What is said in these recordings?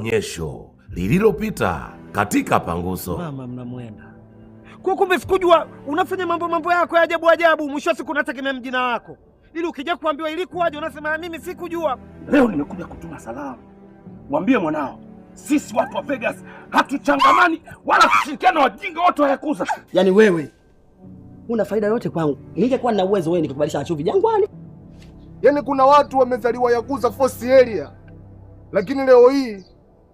onyesho lililopita katika Panguso. Mama mnamwenda. Kwa kumbe sikujua unafanya mambo yako ya ajabu, mwisho siku unategemea mjina wako. Ili ukija kuambiwa ilikuwaje unasema mimi sikujua. Leo nimekuja kutuma salamu. Mwambie mwanao, sisi watu wa Vegas hatuchangamani wala kushirikiana wajinga wote wa Yakuza. Yaani wewe una faida yote kwangu. Ningekuwa na uwezo wewe nikikubalisha chumvi jangwani. Yaani kuna watu wamezaliwa Yakuza force area, lakini leo hii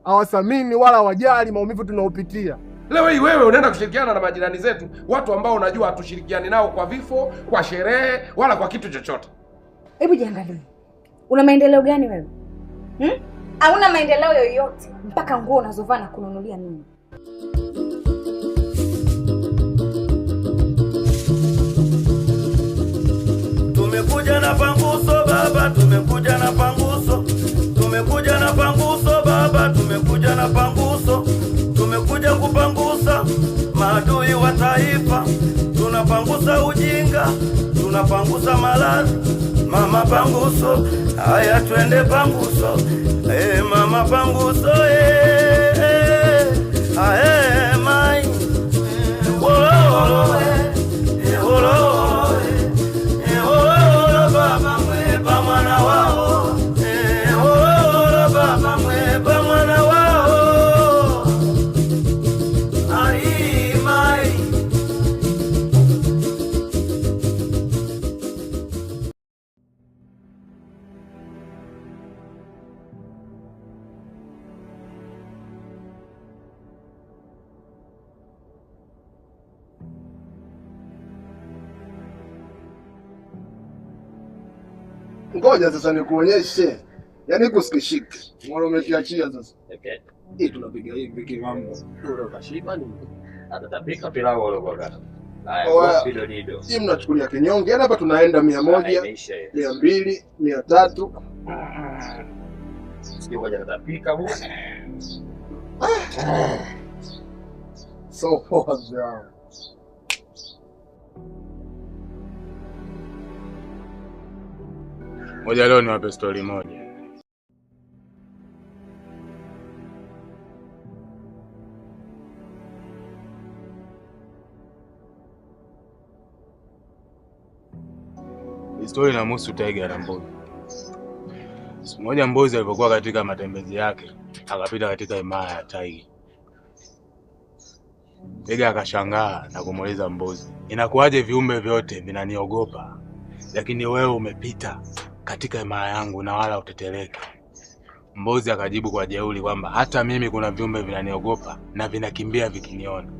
hawathamini wala hawajali maumivu tunaopitia. Leo hii wewe unaenda kushirikiana na majirani zetu, watu ambao unajua hatushirikiani nao kwa vifo, kwa sherehe, wala kwa kitu chochote. Hebu jiangalie. Una maendeleo gani wewe? Hauna maendeleo yoyote mpaka nguo unazovaa na kununulia mimi. Tumekuja na Panguso baba, tumekuja na Panguso. Tumekuja na Panguso baba, tumekuja na Panguso. Tumekuja kupangusa maadui wa taifa. Tunapangusa ujinga, tunapangusa maradhi. Mama Panguso, haya twende Panguso. Mama Panguso, mai. Wololo, baba mwepa mwana wao. Baba mwepa mwana wao. Ai, mai. Ngoja sasa nikuonyeshe. Yaani kusikishike. Mbona umekiachia sasa? Okay. Hii tunapiga hivi kimambo. Ule kashiba ni atatapika pilau wale kwa gata. Haya, video nido. Hii mnachukulia kinyonge. Yaani hapa tunaenda 100, 200, 300. Sio kwa jana tapika bu. So poa. Moja leo niwape story moja. Story inamhusu Tiger na Mbozi. Siku moja Mbozi alipokuwa katika matembezi yake, akapita katika himaya ya Tiger. Tiger akashangaa na kumuuliza Mbozi, "Inakuwaje viumbe vyote vinaniogopa, lakini wewe umepita katika himaya yangu na wala uteteleke?" Mbozi akajibu kwa jeuri kwamba hata mimi kuna viumbe vinaniogopa na vinakimbia vikiniona.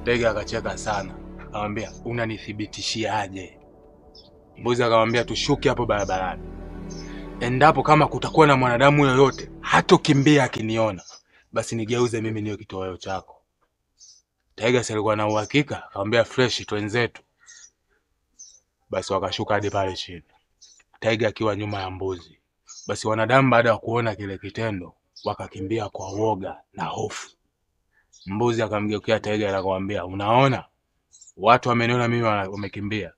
Tiger akacheka sana, akamwambia, "Unanithibitishiaje?" Mbozi akamwambia, "Tushuke hapo barabarani. Endapo kama kutakuwa na mwanadamu yoyote hatokimbia akiniona, basi nigeuze mimi niwe kitoweo chako." Tiger alikuwa na uhakika, akamwambia, "Fresh, twenzetu." Basi wakashuka hadi pale chini, Tiger akiwa nyuma ya Mbozi. Basi wanadamu baada ya kuona kile kitendo wakakimbia kwa woga na hofu. Mbozi akamgeukia Tiger na akamwambia, "Unaona? Watu wameniona mimi wamekimbia."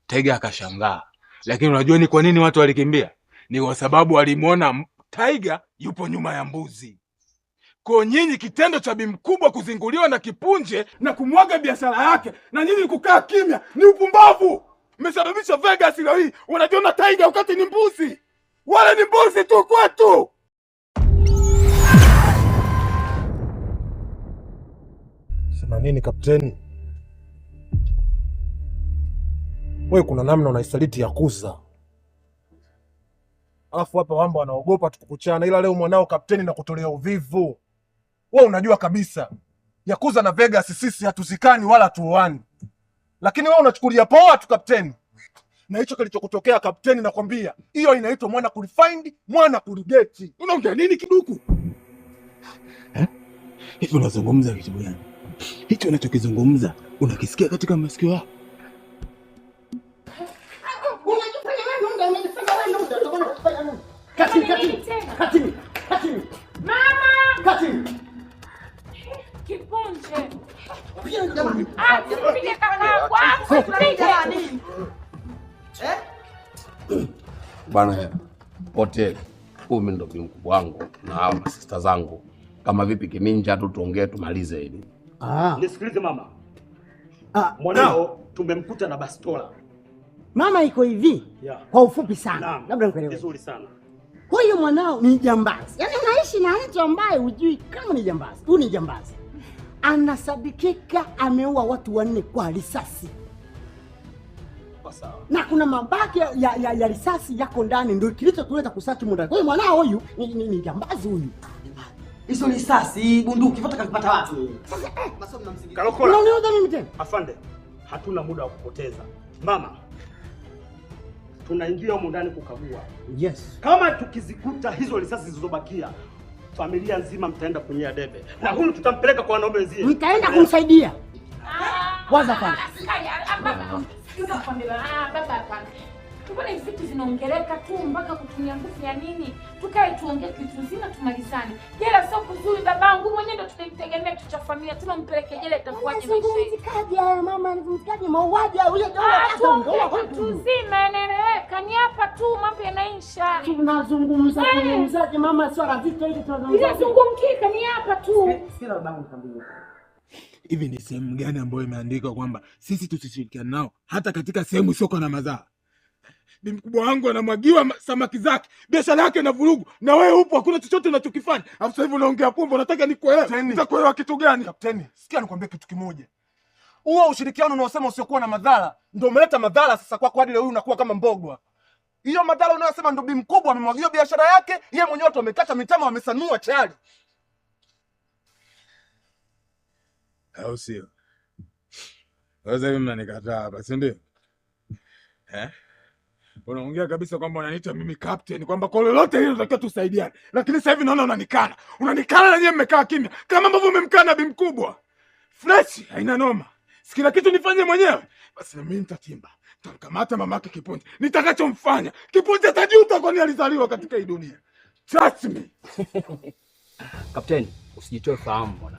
Tiger akashangaa, lakini unajua ni kwa nini watu walikimbia? Ni kwa sababu walimuona Tiger yupo nyuma ya Mbuzi. Kwa nyinyi kitendo cha bimkubwa kuzinguliwa na kipunje na kumwaga biashara yake na nyinyi kukaa kimya ni upumbavu. Mmesababisha Vegas leo hii unajiona Tiger wakati ni mbuzi. Wale ni mbuzi tu kwetu. Sema nini kapteni? Wewe kuna namna unaisaliti Yakuza. Alafu hapa wamba wanaogopa tukukuchana, ila leo mwanao kapteni na kutolea uvivu. Wewe unajua kabisa Yakuza na Vegas sisi hatuzikani wala tuoani. Lakini wewe unachukulia poa tu kapteni. Na hicho kilichokutokea kapteni, nakwambia hiyo inaitwa mwana kulifind, mwana kuligeti. Unaongea nini kiduku? Hivi unazungumza kitu gani? Hicho unachokizungumza unakisikia katika masikio yako? Katini. Mama! Katini. Kipunje. Tupige kama kwanza tunapiga nini? Bana hoteli. mimi ndo mkubwa wangu na hao masista zangu. Kama vipi Kiminja tu tuongee tumalize hili. Nisikilize mama. Mwanao tumemkuta na bastola. Mama iko hivi. Kwa ufupi sana. Labda nikuelewe. Vizuri sana. Huyu mwanao ni jambazi. Yaani unaishi na mtu ambaye hujui kama ni jambazi. Huyu ni jambazi. Anasadikika ameua watu 4 kwa risasi. Sawa. Na kuna mabaki ya risasi yako ndani ndio kilichotuleta kusachi ndani. Kwa hiyo mwanao huyu ni jambazi huyu. Hizo risasi, bunduki, vyote kavipata wapi? Sasa masomo na msingi. Kalokola. Unaona nini tena? Afande, hatuna muda wa kupoteza. Mama, tunaingia huko ndani kukagua. Yes. Kama tukizikuta hizo risasi zilizobakia, familia nzima mtaenda kunyea debe. Na huyu tutampeleka kwa wanaume wenzie. Mtaenda kumsaidia. Kwanza kwanza. Baba hapana. Tupone vitu zinaongeleka tu mpaka kutumia nguvu ya nini? Tukae tuongee kitu nzima tumalizane. Jela sio kuzuri babangu mwenyewe ndo tunamtegemea kitu cha familia. Tunampeleke jela itakuwaje maisha yetu? Mzikaje haya mama, mzikaje mauaji au ile kitu nzima inaeleweka. Ni hapa tu mambo yanaisha. Tunazungumza kuzungumzaje mama, sio razito hili tunazungumza. Tunazungumkika ni hapa tu. Sio babangu nikamwambia. Hivi ni sehemu gani ambayo imeandikwa kwamba sisi tusishirikiane nao hata katika sehemu soko na mazaa? Bi mkubwa wangu anamwagiwa samaki zake, biashara yake na vurugu, na wewe upo hakuna chochote unachokifanya. Alafu sasa hivi unaongea pombe, unataka nikuelewe. Nitakuelewa kitu gani? Kapteni, sikia nikwambie kitu kimoja. Huo ushirikiano unaosema usiokuwa na madhara ndio umeleta madhara sasa kwako hadi leo unakuwa kama mbogwa. Hiyo madhara unayosema ndio bi mkubwa amemwagiwa biashara yake, yeye mwenyewe watu wamekata mitama wamesanua tayari. Au sio? Sasa hivi mnanikataa hapa, si ndio? Unaongea kabisa kwamba unaniita mimi captain, kwamba kwa lolote hilo tunataka tusaidiane. Lakini sasa hivi naona unanikana. Unanikana na nyinyi mmekaa kimya. Kama ambavyo umemkana bi mkubwa. Fresh, haina noma. Sikila kitu nifanye mwenyewe. Basi na mimi nitatimba. Nitamkamata mamake Kipunje. Nitakachomfanya. Kipunje atajuta kwani alizaliwa katika hii dunia. Trust me. Kapteni, usijitoe fahamu bwana.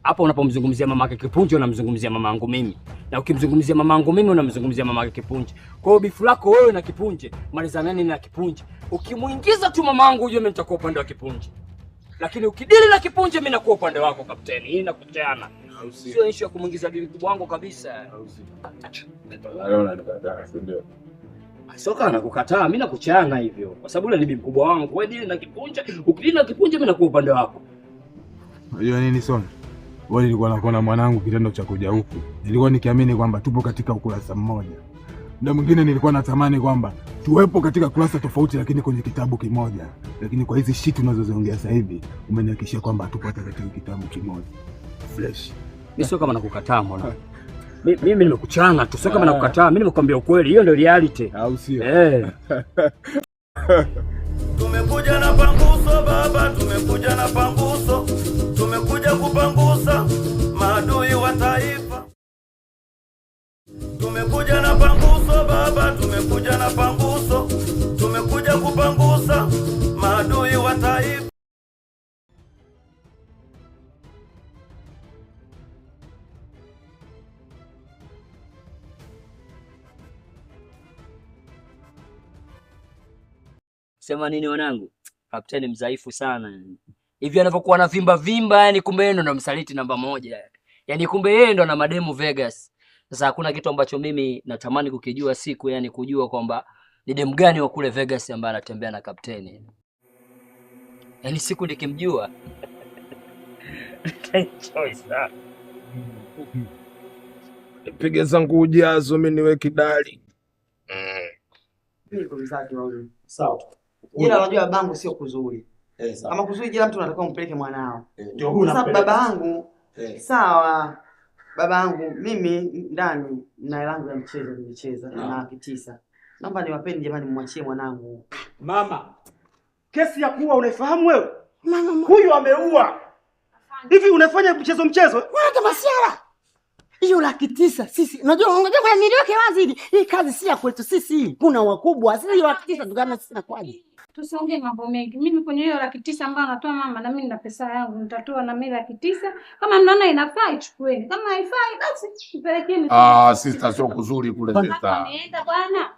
Hapo unapomzungumzia mamake Kipunje unamzungumzia mamangu mimi. Na ukimzungumzia mamangu mimi unamzungumzia mamake Kipunje. Kwa hiyo bifu lako wewe na Kipunje, malizaneni na Kipunje. Ukimuingiza tu mamangu ujue mimi nitakuwa upande wa Kipunje. Lakini ukidili na Kipunje mimi nakuwa upande wako kapteni. Hii inakuteana. Sio issue ya kumuingiza bibi kubwa wangu kabisa. Soka na kukataa, mimi nakuchana hivyo. Kwa sababu yule ni bibi mkubwa wangu. Wewe dili na Kipunje, ukidili na Kipunje mimi nakuwa upande wako. Unajua nini Sona? Wewe nilikuwa nakuona mwanangu kitendo cha kuja huku. Nilikuwa nikiamini kwamba tupo katika ukurasa mmoja. Muda mwingine nilikuwa natamani kwamba tuwepo katika kurasa tofauti lakini kwenye kitabu kimoja. Lakini kwa hizi shit tunazoziongea sasa hivi umenihakikishia kwamba tupo katika kitabu kimoja. Fresh. Mimi sio kama nakukataa mwana. Mimi nimekuchana tu, sio kama nakukataa. Mimi nimekwambia ukweli, hiyo ndio reality. Au sio? Tumekuja na panguso baba, tumekuja na panguso. Tumekuja kupangusa maadui wa taifa. Tumekuja na panguso baba, tumekuja na panguso. Tumekuja kupangusa maadui wa taifa. Sema nini wanangu? Kapteni mzaifu sana. Hivi anavyokuwa na vimba yani kumbe yeye ndo msaliti namba 1. Yani kumbe yeye ndo ana mademu Vegas. Sasa hakuna kitu ambacho mimi natamani kukijua siku, yani kujua kwamba ni demu gani wa kule Vegas ambaye anatembea na kapteni. Yani siku nikimjua. Choice. Nipige zangu ujazo mimi niwe kidali. Niko mzaki wao. Sawa. Jela unajua babangu sio kuzuri. Kama kuzuri jela mtu anataka umpeleke mwanao. Ndio huyu sasa babangu. Sawa. Babangu mimi ndani na elangu ya mchezo nimecheza na kitisa. Naomba niwapeni jamani mmwachie mwanangu. Mama. Kesi ya kuua unaifahamu wewe? Mama. Huyu ameua. Hivi unafanya mchezo? Wewe masiara. Hiyo 900 sisi. Unajua kwa niliweke wazi hili. Hii kazi si ya kwetu sisi. Kuna wakubwa. Sisi hiyo 900 tukana sisi na kwaje? Tusiongee mambo mengi. Mimi kwenye hiyo 900 ambayo anatoa mama na mimi nina pesa yangu nitatoa na mimi 900. Kama mnaona inafaa ichukueni. Kama haifai basi mpelekeni. Sister sio kuzuri kule sister. Ameenda bwana.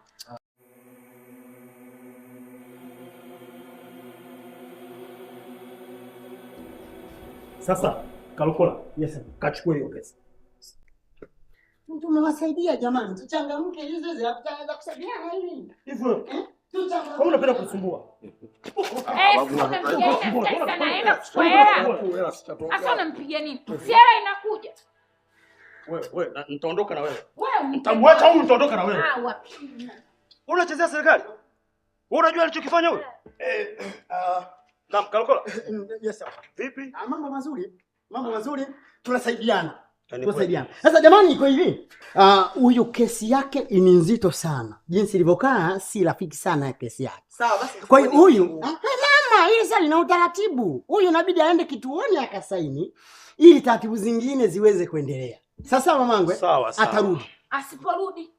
Sasa Kalokola, yes, kachukua hiyo pesa. Tumewasaidia jamani, tuchangamke hizo hizo tutaweza kusaidiana hivi. Hivyo. Kwa unapenda kusumbua. Sasa unampigia nini? Si hela inakuja. Wewe, nitaondoka na wewe. Wewe nitamwacha huyu, nitaondoka na wewe. Ah, wapi? Unachezea serikali? Wewe unajua alichokifanya huyu? Kalokola. Yes sir. Vipi? Mambo mazuri. Mambo mazuri. Tunasaidiana. Tunasaidiana. Sasa jamani, iko hivi. Huyu kesi yake ni nzito sana. Jinsi ilivyokaa si rafiki sana ya kesi yake. Sawa basi. Kwa hiyo huyu mama, hili sasa lina utaratibu. Huyu inabidi aende kituoni akasaini ili taratibu zingine ziweze kuendelea. Sasa mamangwe atarudi. Asiporudi.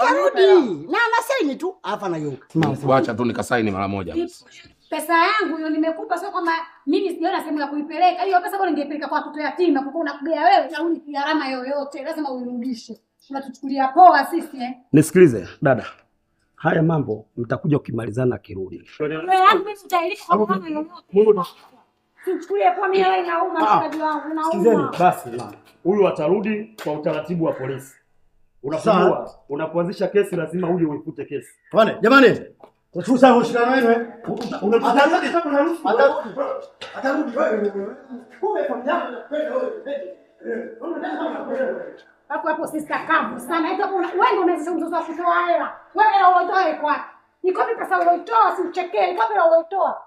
Atarudi. Na anasaini tu hapa na yoka. Wacha tu nikasaini mara moja. Pesa yangu hiyo nimekupa, sio kama mimi sijaona sehemu ya kuipeleka. Hiyo pesa bora ningepeleka kwa watoto yatima, kwa kuwa unakugea wewe na gharama yoyote, lazima uirudishe. Tunatuchukulia poa sisi Nisikilize dada. Haya mambo mtakuja ukimalizana kirudi. Wewe yangu mimi sitailipa kwa mama yoyote. Tuchukulie poa, mimi wewe nauma mtaji wangu nauma. Sikizeni basi mama. Huyu atarudi kwa utaratibu wa polisi. Unapojua unapoanzisha kesi lazima uje uifute kesi. Bwana, jamani. Tuchusa ushindano wenu Atarudi. Hapo sister kavu sana. Hata wewe ndio unaweza mzozo wa kutoa hela. Wewe unaitoa kwa. Niko vipi pesa unaitoa, si uchekee. Niko vipi unaitoa?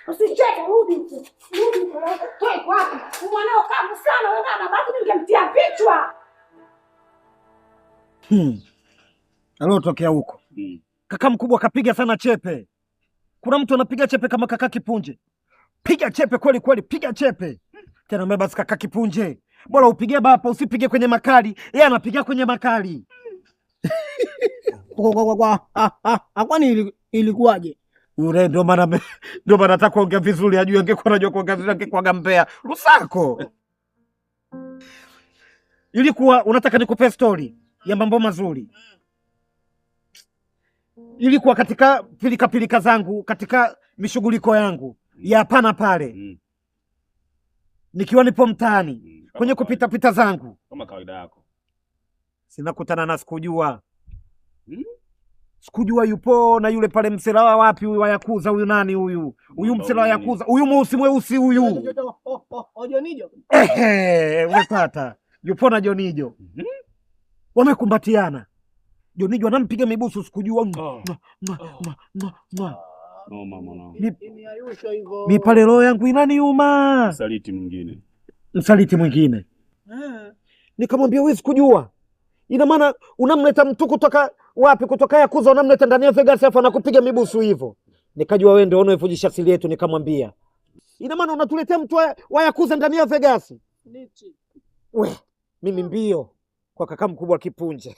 Usicheke, rudi. Toe kwa wapi? Mwanao kavu sana, wewe na basi ningemtia vichwa. Alotokea huko. Kaka mkubwa kapiga sana chepe. Kuna mtu anapiga chepe kama kaka Kipunje. Piga chepe kweli kweli, piga chepe. Tena mbona basi kaka Kipunje. Bora upige bapa, usipige kwenye makali. Yeye anapiga kwenye makali. Kwani ilikuwaje? Yule ndio maana nataka kuongea vizuri, ajue angekuwa anajua kuongea vizuri angekuwa gambea. Rusako. Ilikuwa unataka nikupe story ya mambo mazuri. Ilikuwa katika pilika zangu, katika mishughuliko yangu ya hapana pale. Nikiwa nipo mtaani kwenye kupita zangu kama kawaida yako. Sinakutana na sikujua. Sikujua yupo na yule pale msela wapi huyu wa Yakuza, huyu nani huyu? Huyu msela wa Yakuza, huyu mweusi huyu. Jonijo. Umepata. Yupo na Jonijo. Wamekumbatiana. Jonijo anampiga mibusu, sikujua. Mi pale roho yangu inaniuma. Msaliti mwingine. Nikamwambia wewe sikujua. Ina maana unamleta mtu kutoka wapi? Kutoka Yakuza unamleta ndani ya Vegas afa anakupiga mibusu hivyo. Nikajua wewe ndio unaifujisha asili yetu, nikamwambia. Ina maana unatuletea mtu wa Yakuza ndani ya Vegas. Mimi mbio kwa kaka mkubwa Kipunje.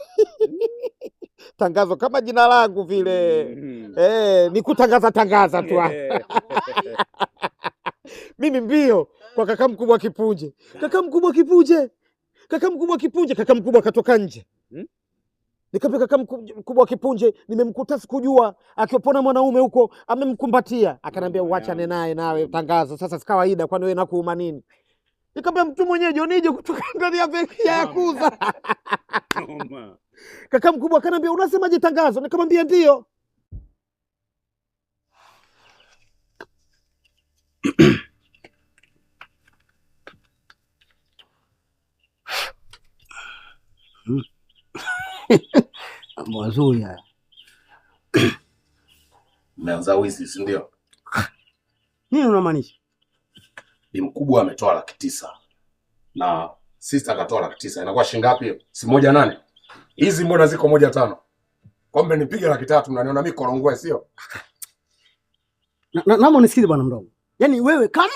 Tangazo kama jina langu vile. Nikutangaza tu. Mimi mbio kwa kaka mkubwa Kipunje. Kaka mkubwa katoka nje. Nikamwambia kaka mkubwa Kipunje, nimemkuta sikujua akipona mwanaume huko amemkumbatia. Akanambia uachane naye nawe tangazo. Sasa si kawaida, kwani wewe nakuuma nini? Nikamwambia mtu mwenyewe Jonijo kutoka ndani ya Yakuza. Kaka mkubwa akanambia unasemaje tangazo? Nikamwambia ndio. Mazuri haya. Meanza wizi, si ndio? Nini unamaanisha? Bi mkubwa ametoa 900,000 na sister akatoa 900,000. Inakuwa shilingi ngapi hiyo? Si 1.8. Hizi mbona ziko 1.5? Kombe nipige 300,000 mnaniona mimi korongwe sio? Naomba unisikize bwana mdogo. Yaani wewe kama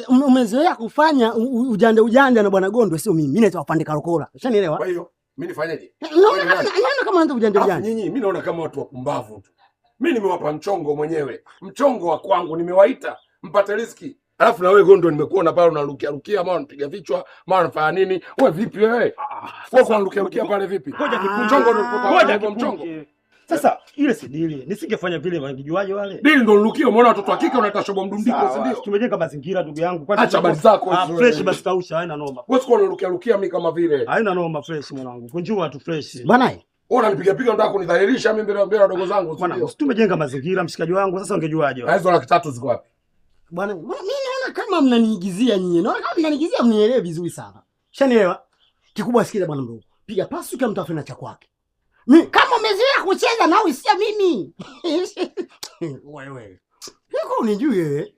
umezoea kufanya ujanja na bwana Gondwe sio mimi. Mimi naitwa Pande Kalokola. Ushanielewa? Kwa hiyo mimi nifanyaje? Naona kama unaanza ujanja. Nyinyi mimi naona kama watu wapumbavu tu. Mimi nimewapa mchongo mwenyewe. Mchongo wa kwangu nimewaita mpate riziki. Alafu na wewe Gondwe nimekuona pale unarukia mara unapiga vichwa, mara unafanya nini? Wewe vipi wewe? Wewe unarukia pale vipi? Ngoja mchongo ndio mchongo. Sasa ile si dili. Nisingefanya vile wangejuaje wale? Dili ndo nilukie, umeona watoto wa kike unaita shobo mdundiko, si ndio? Tumejenga mazingira ndugu yangu. Acha habari zako hizo. Fresh basi kausha, haina noma. Wewe siko unalukia mimi kama vile. Haina noma fresh mwanangu. Kunjua tu fresh. Bwana, wewe unanipiga piga unataka kunidhalilisha mimi mbele wadogo zangu. Bwana, tumejenga mazingira mshikaji wangu, sasa ungejuaje? Hizo 300,000 ziko wapi? Bwana, mimi naona kama mnaniigizia nyinyi. Naona kama mnaniigizia, mnielewe vizuri sana. Shanielewa? Kikubwa sikiza bwana mdogo. Piga pasi kama mtu afanya cha kwake. Mimi kama umezoea kucheza na usia mimi. Wewe. Niko unijue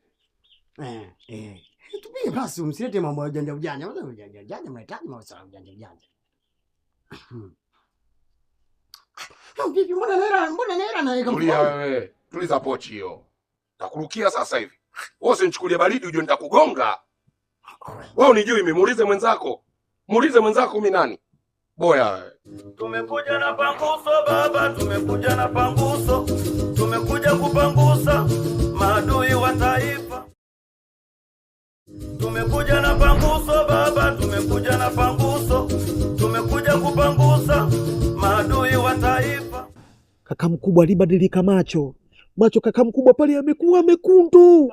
tupige pasi, msilete mambo ya ujanja ujanja. Waza ujanja mnahitaji mambo ya ujanja ujanja. Vipi mbona nera na Tulia wewe. Tuliza pochi hiyo. Nakurukia sasa hivi. Wewe usinichukulie baridi ujue nitakugonga. Wewe unijui mimi, muulize mwenzako. Muulize mwenzako mimi nani? Boya. Tumekuja na panguso baba, tumekuja na panguso. Tumekuja kupangusa maadui wa taifa. Tumekuja na panguso baba, tumekuja na panguso. Tumekuja kupangusa maadui wa taifa. Kaka mkubwa alibadilika macho kaka mkubwa pale amekuwa mekundu.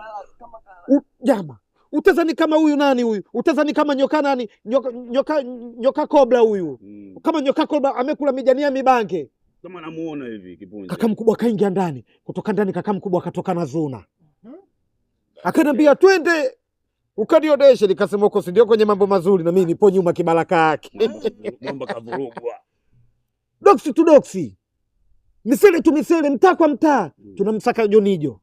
Jama, utazani kama huyu nani huyu? Utazani kama nyoka nani? Nyoka kobra huyu. Kama nyoka kobra amekula mijania mibange. Kama namuona hivi Kipunje. Kaka mkubwa kaingia ndani. Kutoka ndani kaka mkubwa akatoka na zuna. Akaniambia twende ukaniodeshe, nikasema uko si ndio kwenye mambo mazuri na mimi nipo nyuma kibaraka yake. Mambo kavurugwa. Doksi tu doksi. Misele tu misele, mtaa kwa mtaa. Tunamsaka Jonijo.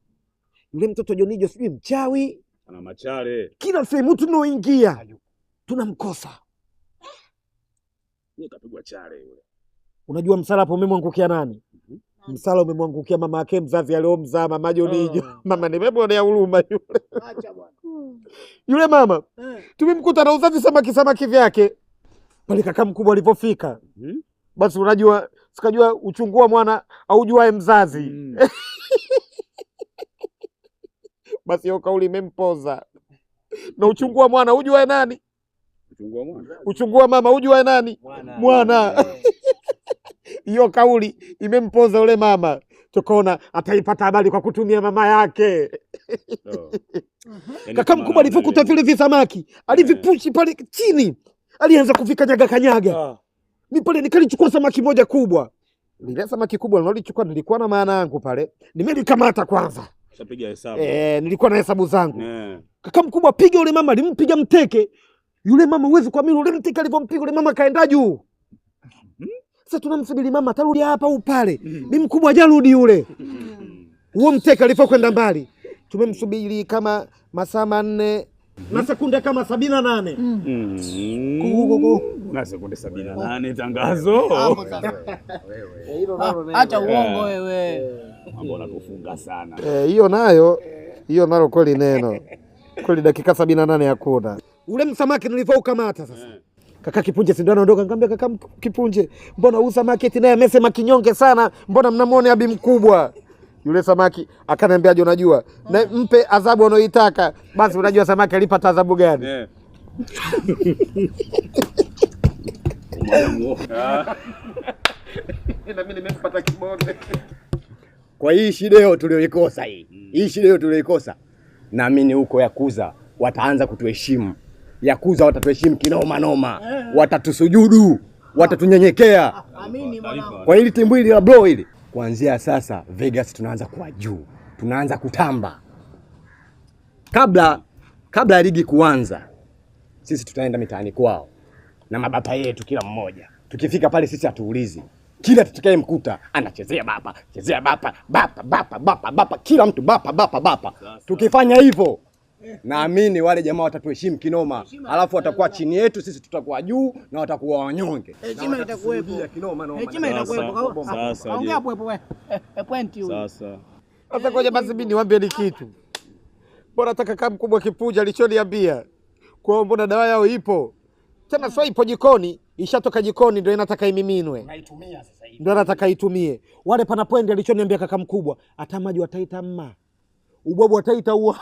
Yule mtoto Jonijo sijui mchawi. Ana machare. Kila sehemu tunaoingia tunamkosa. Yeye kapigwa chare yule. Unajua msala hapo umemwangukia nani? Msala umemwangukia mama yake mzazi aliyomzaa mama Jonijo. Mama nimemwonea huruma yule. Acha bwana. Yule mama tumemkuta na uzazi samaki vyake. Pale kaka mkubwa alipofika. Basi unajua sikajua uchungu wa mwana au juae mzazi. Basi hiyo kauli imempoza. Na uchungu wa mwana ujuae nani? Uchungu wa mwana. Uchungu wa mama ujuae nani? Mwana. Hiyo kauli imempoza ule mama. Tukaona ataipata habari kwa kutumia mama yake. Kaka mkubwa alipokuta vile visamaki, alivipushi pale chini. Alianza kuvika kanyaga. Mimi pale nikalichukua samaki moja kubwa. Lile samaki kubwa nilichukua nilikuwa na maana yangu pale. Nimelikamata kwanza. Shapiga hesabu. Nilikuwa na hesabu zangu. Kaka mkubwa piga yule mama, alimpiga mteke. Yule mama uwezi kuamini ule mteke alipompiga yule mama kaenda juu. Sasa tunamsubiri mama atarudi hapa au pale. Mimi mkubwa hajarudi yule. Huo mteke alipokwenda mbali. Tumemsubiri kama masaa 4 na sekunde kama 78. Na sekunde 78 tangazo. Acha uongo wewe. Mambo unatufunga sana. Hiyo nalo kweli neno. Kweli dakika 78 hakuna. Ule msamaki nilivyokamata sasa. Kaka Kipunje si ndio anaondoka, nikamwambia kaka Kipunje, mbona huyu samaki eti naye amesema kinyonge sana, mbona mnamuone abi mkubwa? Yule samaki akaniambiaje, unajua na mpe adhabu anayoitaka. Basi unajua samaki alipata adhabu gani? Na mimi nimempata kibonde. Kwa hii shida hiyo tulioikosa hii shida hiyo tulioikosa, naamini huko Yakuza wataanza kutuheshimu. Yakuza watatuheshimu kinoma noma, watatusujudu, watatunyenyekea. Amini mwanangu. Kwa hili timbu hili la blow hili, kuanzia sasa Vegas tunaanza kuwa juu, tunaanza kutamba. Kabla ya ligi kuanza, sisi tutaenda mitaani kwao na mabapa yetu kila mmoja. Tukifika pale sisi hatuulizi. Kila tutakaye mkuta anachezea bapa, chezea bapa, bapa, kila mtu bapa. Tukifanya hivyo, naamini wale jamaa watatuheshimu kinoma. Alafu watakuwa chini yetu, sisi tutakuwa juu na watakuwa wanyonge. Heshima itakuwepo. Heshima itakuwepo. Sasa ongea hapo wewe. Point huyo. Sasa ngoja basi mimi niwaambie ni kitu. Bora taka kama mkubwa Kipunje alichoniambia. Kwa mbona dawa yao ipo? Tena sio ipo jikoni, ishatoka jikoni ndio inataka imiminwe. Naitumia sasa hivi. Ndio anataka itumie. Wale panapoende alichoniambia kaka mkubwa, hata maji wataita mma. Ubwabu wataita ua.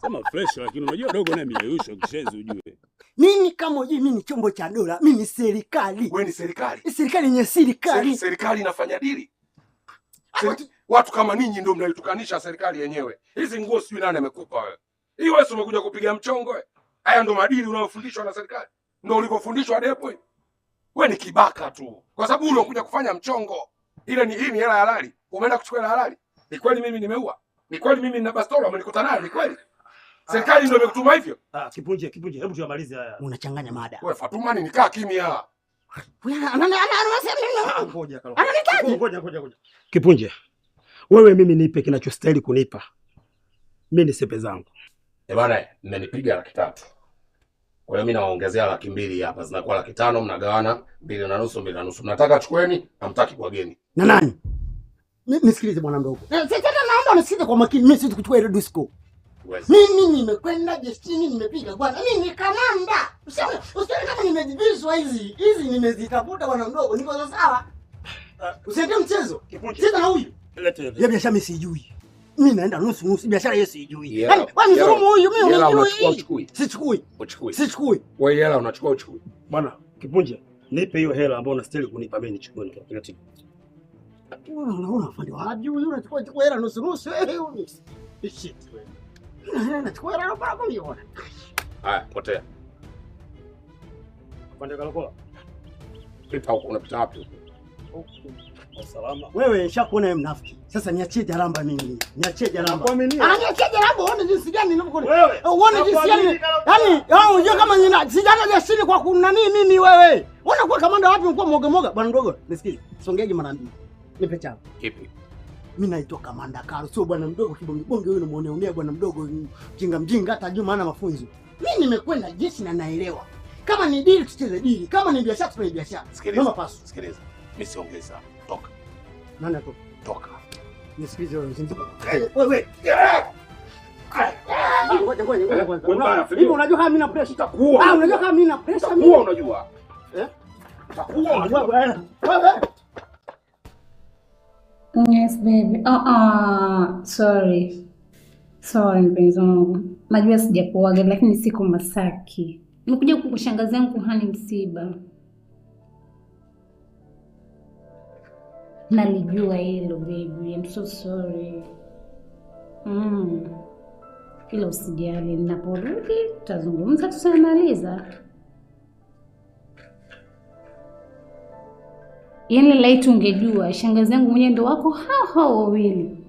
Sema fresh, lakini unajua dogo naye miyeyusho kishenzi ujue. Mimi kama ujui, mimi ni chombo cha dola, mimi ni serikali. Wewe ni serikali? Serikali yenye serikali. Serikali inafanya dili. Watu kama ninyi ndio mnaitukanisha serikali yenyewe. Hizi nguo sijui nani amekupa wewe. Hii wewe umekuja kupiga mchongo wewe. Haya ndio madili unayofundishwa na serikali. Ndio ulivyofundishwa depo. Wewe ni kibaka tu. Kwa sababu unakuja kufanya mchongo. Hii ni hela halali. Umeenda kuchukua hela halali. Ni kweli mimi nimeua? Ni kweli mimi nina bastola umenikuta nayo? Ni kweli? Serikali ndio imekutuma hivyo? Kipunje, hebu tuyamalize haya. Unachanganya mada. Wewe Fatuma ni nikaa kimya. Ngoja. Kipunje. Wewe mimi nipe kinachostahili kunipa. Mimi ni sepe zangu. Bwana, mmenipiga 300,000. Kwa hiyo mimi nawaongezea 200,000 hapa. Zinakuwa 500,000 mnagawana 2.5 2.5. Mnataka chukueni, hamtaki kuageni. Na nani? Nisikilize bwana mdogo. Sasa naomba unisikilize kwa makini. Mimi sisi kuchukua ile disco. Mimi nimekwenda jeshini nimepiga bwana. Mimi ni kamanda. Usione kama nimejibizwa hizi. Hizi nimezitafuta bwana mdogo. Niko sawa. Usiende mchezo. Sasa na huyu. Ya biashara mimi sijui. Mimi naenda nusu biashara hiyo sijui. Yaani wewe mzurumu huyu mimi unijui. Sichukui. Wewe hela unachukua uchukui. Bwana Kipunje, nipe hiyo hela ambayo unastahili kunipa mimi nichukue kila siku. Unaona afande wapi huyu unachukua hela nusu wewe. Shit wewe. Nachukua hela bora kuliona. Haya, potea. Afande Kalokola. Pita huko unapita wapi? Salama. Wewe nishakuona wewe mnafiki. Sasa niachie jaramba mimi. Niachie jaramba. Kuaminia. Niachie jaramba uone jinsi gani ninavyokuona. Wewe. Uone jinsi gani. Yaani, unajua kama nina sijana jeshini kwa kuna nini mimi wewe. Unakuwa kamanda wapi unakuwa moga. Bwana mdogo, nisikie. Songeje mara mbili. Nipe chapa. Kipi? Mimi naitwa Kamanda Karo. Sio bwana mdogo kibonge wewe unamuonea bwana mdogo mjinga hata juu maana mafunzo. Mimi nimekwenda jeshi na naelewa. Kama ni deal tucheze deal. Kama ni biashara tufanye biashara. Sikiliza. Sikiliza. Mimi siongeza. Toka. Nani atoka? Toka. Nisikilize wewe. Wewe. Ngoja. Hivi unajua kama mimi na pressure itakuwa. Unajua kama mimi na pressure mimi. Unajua. Itakuwa. Wewe. Yes baby. Sorry mpenzi wangu. Najua sijakuaga lakini siko Masaki. Nimekuja kukushangaza yangu kuhani msiba. Nalijua hilo baby. I'm so sorry. Ila usijali, ninaporudi tutazungumza tutamaliza. Yaani laiti ungejua shangazi yangu mwenyewe ndo wako hao wawili.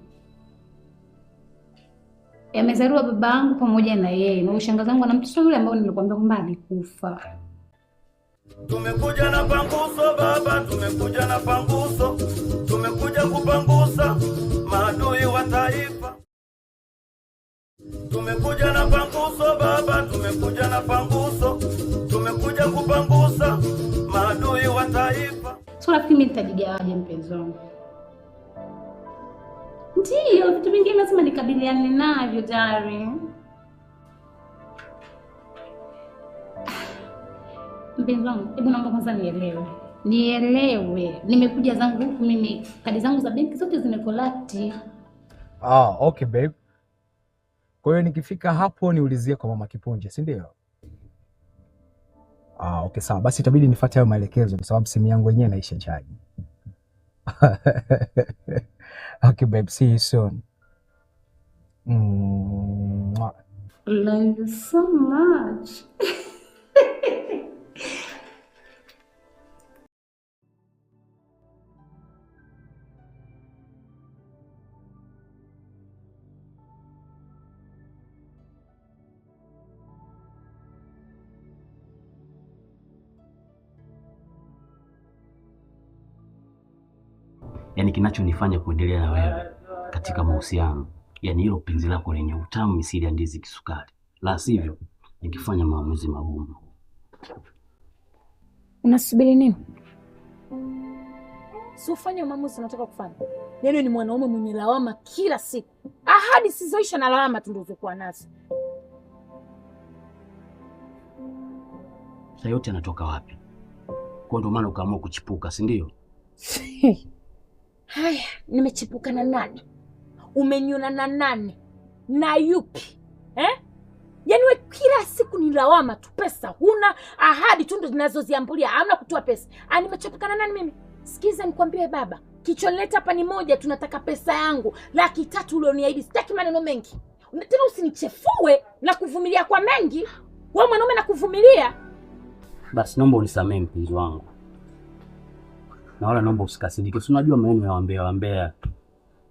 Yamezaliwa baba yangu pamoja na yeye, na shangazi yangu ana mtoto yule ambao nilikwambia kwamba alikufa. Tumekuja na panguso baba, tumekuja na panguso. Tumekuja kupangusa maadui wa taifa. Tumekuja na panguso baba, tumekuja na panguso. Tumekuja kupangusa maadui wa taifa. So rafiki mimi nitajigawaje mpenzi wangu? Ndiyo, vitu vingine lazima nikabiliane navyo darling. Mpenzi wangu, hebu naomba kwanza nielewe. Nimekuja zangu huku mimi, kadi zangu za benki zote zimekolapti. Okay babe. Kwa hiyo nikifika hapo niulizie kwa mama Kipunje, si ndio? Okay sawa. Basi itabidi nifuate hayo maelekezo kwa sababu simu yangu yenyewe inaisha chaji. Okay babe, see you soon. Love you so much. Yaani kinachonifanya kuendelea na wewe katika mahusiano, yaani hilo penzi lako lenye utamu misili ya ndizi kisukari. La sivyo nikifanya maamuzi magumu. Unasubiri nini? Si ufanye maamuzi unataka kufanya. Yaani ni mwanaume mwenye lawama kila siku. Ahadi sizoisha na lawama tu ndio zikuwa nazo. Sasa yote yanatoka wapi? Kwa ndio maana ukaamua kuchipuka, si ndio? Haya, nimechipuka na nani? Umeniona na nani? Na yupi? Yaani we kila siku ni lawama tu, pesa huna, ahadi tu ndo zinazoziambulia, hamna kutoa pesa. Nimechapukana nani mimi? Sikiza nikwambie baba, kichonileta hapa ni moja, tunataka pesa yangu 300,000 ulioniahidi. Sitaki maneno mengi. Tena usinichefue na kuvumilia kwa mengi. Wewe mwanaume na kuvumilia. Basi naomba unisamee mpenzi wangu. Na wala naomba usikasirike. Si unajua maneno ya wambea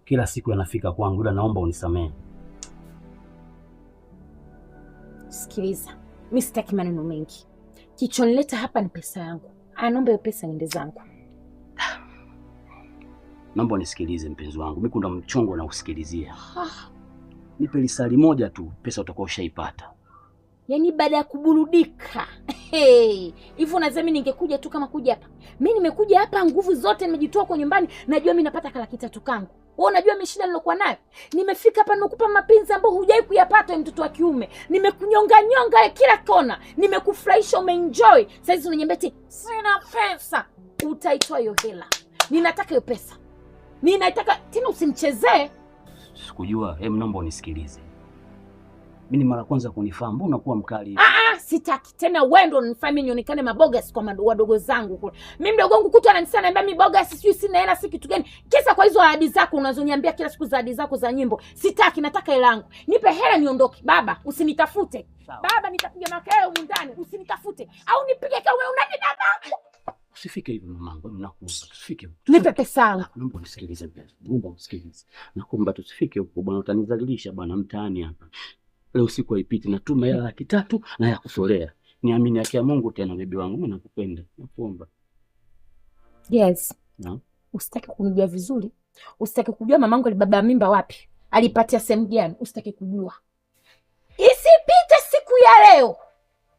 kila siku yanafika kwangu, ila naomba unisamee. Sikiliza, mimi sitaki maneno mengi. Kichonileta hapa ni pesa yangu. Naomba hiyo pesa niende zangu. Naomba unisikilize mpenzi wangu. Mimi kuna mchongo na usikilizia. Nipe lisali moja tu, pesa utakuwa ushaipata. Yaani baada ya kuburudika. Hivyo unasema ningekuja tu kama kuja hapa. Mimi nimekuja hapa nguvu zote nimejitoa kwa nyumbani, najua mimi napata 300,000 kangu. Wewe unajua mimi shida nilokuwa nayo? Nimefika hapa nimekupa mapenzi ambayo hujai kuyapata mtoto wa kiume. Nimekunyonga nyonga kila kona. Nimekufurahisha, umeenjoy. Sasa hizi unaniambia eti sina pesa. Utaitoa hiyo hela. Ninataka hiyo pesa. Ninataka tena usinichezee. Sikujua, naomba unisikilize. Mimi ni mara kwanza kunifahamu, mbona unakuwa mkali? Sitaki tena wewe ndo unifanye nionekane mabogas kwa wadogo zangu kule. Mimi mdogo wangu kutu ananisema ananiambia mimi bogas, sijui sina hela, si kitu gani. Kisa kwa hizo ahadi zako unazoniambia kila siku za ahadi zako za nyimbo. Sitaki, nataka hela yangu. Nipe hela niondoke. Baba, usinitafute. Baba, nitapiga makelele huko ndani. Usinitafute. Au nipige kama unanidaba. Usifike hivyo mamangu, nakuomba usifike. Nipe pesa yangu. Naomba unisikilize mpenzi. Naomba unisikilize. Nakuomba tusifike huko bwana, utanizalilisha bwana mtaani hapa. Leo siku haipiti, natuma hela 300,000 na ya kusolea. Niamini yake ya Mungu tena bibi wangu, mimi nakupenda. Nakuomba. Yes. Na? Usitaki kunijua vizuri. Usitaki kujua mamangu alibaba mimba wapi. Alipatia sehemu gani? Usitaki kujua. Isipite siku ya leo.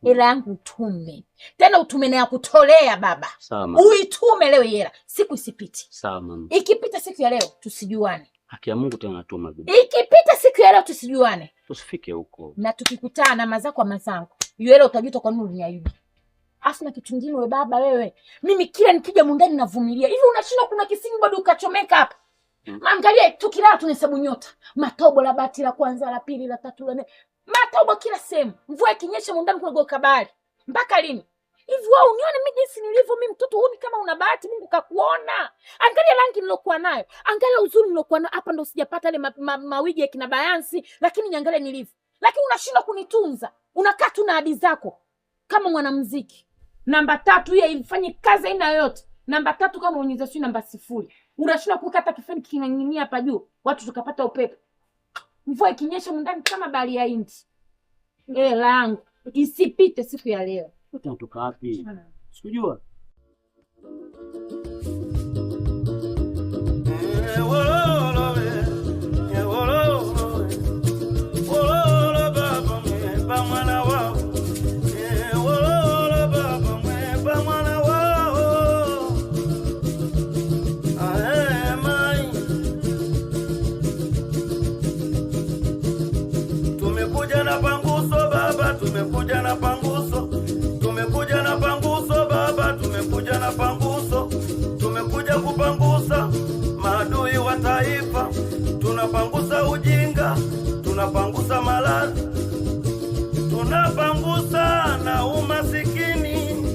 Hela yangu utume. Tena utume na ya kutolea baba. Sawa. Uitume leo hela. Siku isipiti. Sawa mama. Ikipita siku ya leo tusijuane. Haki ya Mungu tena natuma bibi. Ikipita siku ya leo tusijuane. Tusifike huko. Na tukikutana na mazako kwa mazangu. Yule utajuta kwa nini uliniahidi. Asina kitu kingine wewe baba wewe. Mimi kila nikija mundani navumilia. Hivi unashinda kuna kisingi bado ukachomeka hapa. Angalia tukilala tunahesabu nyota. Matobo la bati la kwanza, la pili, la tatu, la nne. Matobo kila sehemu. Mvua ikinyesha mundani kuna goka kabali. Mpaka lini? Hivi wewe unione mimi jinsi nilivyo mimi mtoto huni kama una bahati Mungu kakuona. Angalia rangi nilokuwa nayo. Angalia uzuri nilokuwa nayo. Hapa ndo sijapata ile mawigi ya kina Bayansi, lakini niangalie nilivyo. Lakini unashinda kunitunza. Unakaa tu na ahadi zako kama mwanamuziki. Namba 3 hiyo ifanye kazi aina yoyote. Namba 3 kama unyeza sio namba 0. Unashinda kukata kifani kinang'ing'ia hapa juu. Watu tukapata upepo. Mvua ikinyesha mundani kama bali ya Hindi. Hela yangu isipite siku ya leo. Utatoka wapi? Sikujua. Tumekuja na panguso baba, tumekuja na panguso. Tumekuja na panguso baba, tumekuja na panguso. Tumekuja kupangusa maadui wa taifa. Tunapangusa ujinga, tunapangusa maradhi, tunapangusa na umasikini,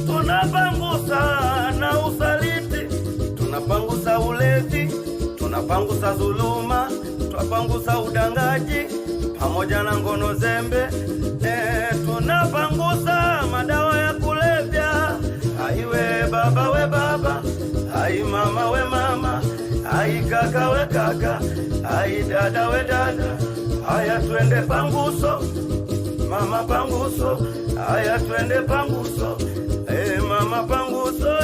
tunapangusa na usaliti, tunapangusa ulevi, tunapangusa dhuluma, tunapangusa udangaji pamoja na ngono zembe. Tunapangusa madawa ya kulevya. Aiwe baba we baba, ai mama we mama, ai kaka we kaka, ai dada we dada. Haya twende panguso, mama panguso. Haya twende panguso, mama panguso.